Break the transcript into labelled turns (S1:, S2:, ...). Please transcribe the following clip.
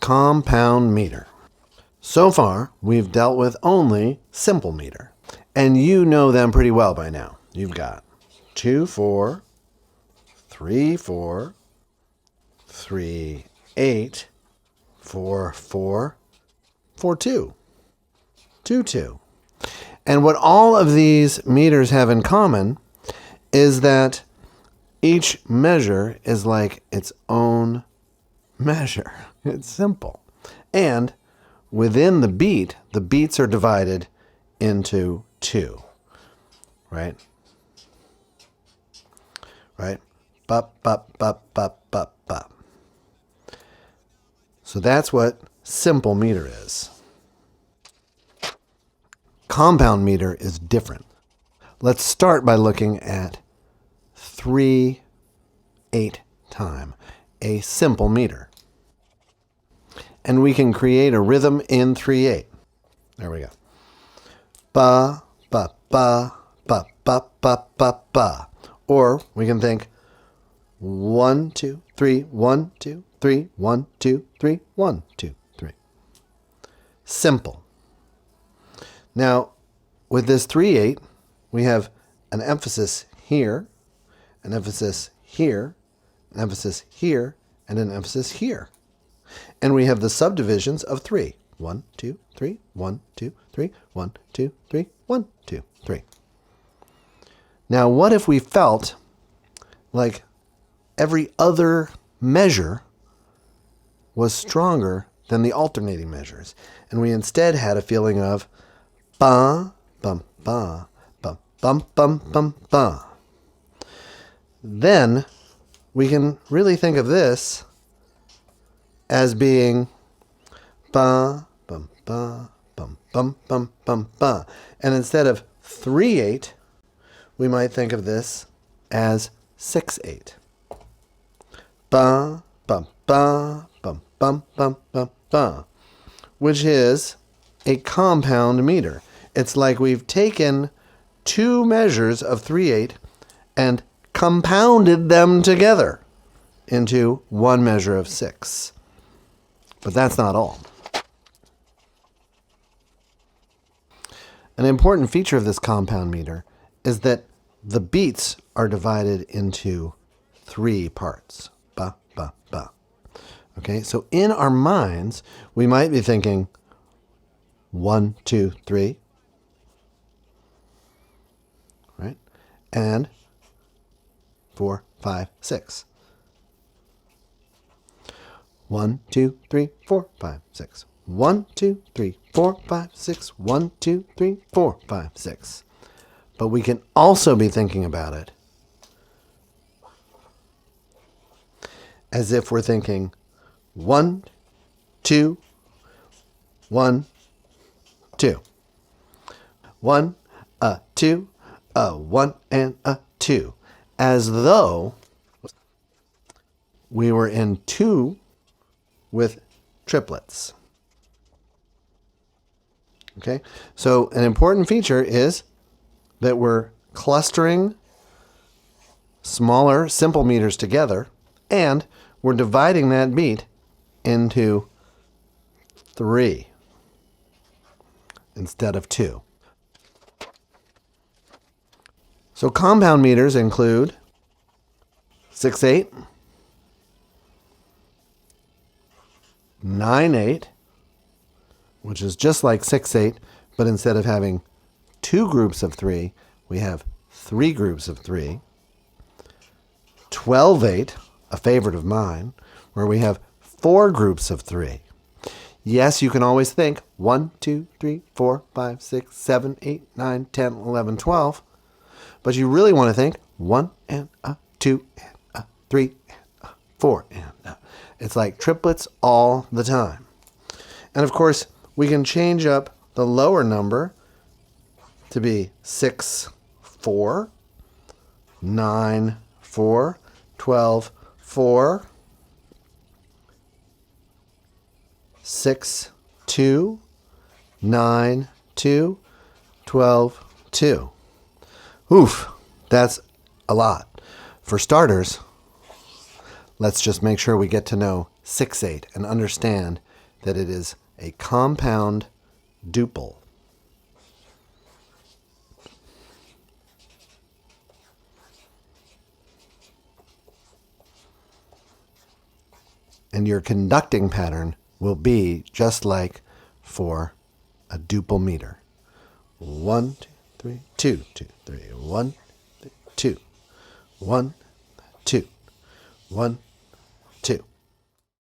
S1: compound meter. So far, we've dealt with only simple meter, and you know them pretty well by now. You've got 2, 4, 3, 4, 3, 8, 4, 4, 4, 2, 2, 2. And what all of these meters have in common is that each measure is like its own measure. It's simple. And within the beats are divided into 2. Right? Right? Bup, bup, bup, bup, bup, bup. So that's what simple meter is. Compound meter is different. Let's start by looking at 3/8 time, a simple meter. And we can create a rhythm in 3/8. There we go. Ba, ba, ba, ba, ba, ba, ba, ba. Or we can think 1, 2, 3, 1, 2, 3, 1, 2, 3, 1, 2, 3. Simple. Now, with this 3/8, we have an emphasis here, an emphasis here, an emphasis here, and an emphasis here. And we have the subdivisions of 3. 1, 2, 3, 1, 2, 3, 1, 2, 3, 1, 2, 3. Now, what if we felt like every other measure was stronger than the alternating measures, and we instead had a feeling of ba, bum, ba, bum, bum, bum, bum, ba? Then we can really think of this as being ba, bum, ba, bum, bum, bum, bum, ba. And instead of 3/8, we might think of this as 6/8. Ba, bum, ba, bum, bum, bum, bum, ba, which is a compound meter. It's like we've taken 2 measures of 3/8 and compounded them together into 1 measure of 6. But that's not all. An important feature of this compound meter is that the beats are divided into 3 parts. Ba, ba, ba. Okay, so in our minds, we might be thinking 1, 2, 3. Right? And 4, 5, 6. 1, 2, 3, 4, 5, 6. 1, 2, 3, 4, 5, 6. 1, 2, 3, 4, 5, 6. But we can also be thinking about it as if we're thinking 1, 2, 1, 2. 1, 2, 1, and 2. As though we were in 2 with triplets. Okay, so an important feature is that we're clustering smaller simple meters together, and we're dividing that beat into 3 instead of 2. So compound meters include 6/8, 9/8, which is just like 6/8, but instead of having 2 groups of 3, we have 3 groups of 3. 12/8, a favorite of mine, where we have 4 groups of 3. Yes, you can always think 1, 2, 3, 4, 5, 6, 7, 8, 9, 10, 11, 12. But you really want to think 1 and 2 and 3 and 4 and it's like triplets all the time. And of course, we can change up the lower number to be 6, 4, 9, 4, 12, 4, 6, 2, 9, 2, 12, 2. Oof, that's a lot. For starters, let's just make sure we get to know 6/8 and understand that it is a compound duple. And your conducting pattern will be just like for a duple meter. 1, 2, 3, 2, 2, 3, 1, 2, 1, 2, 1,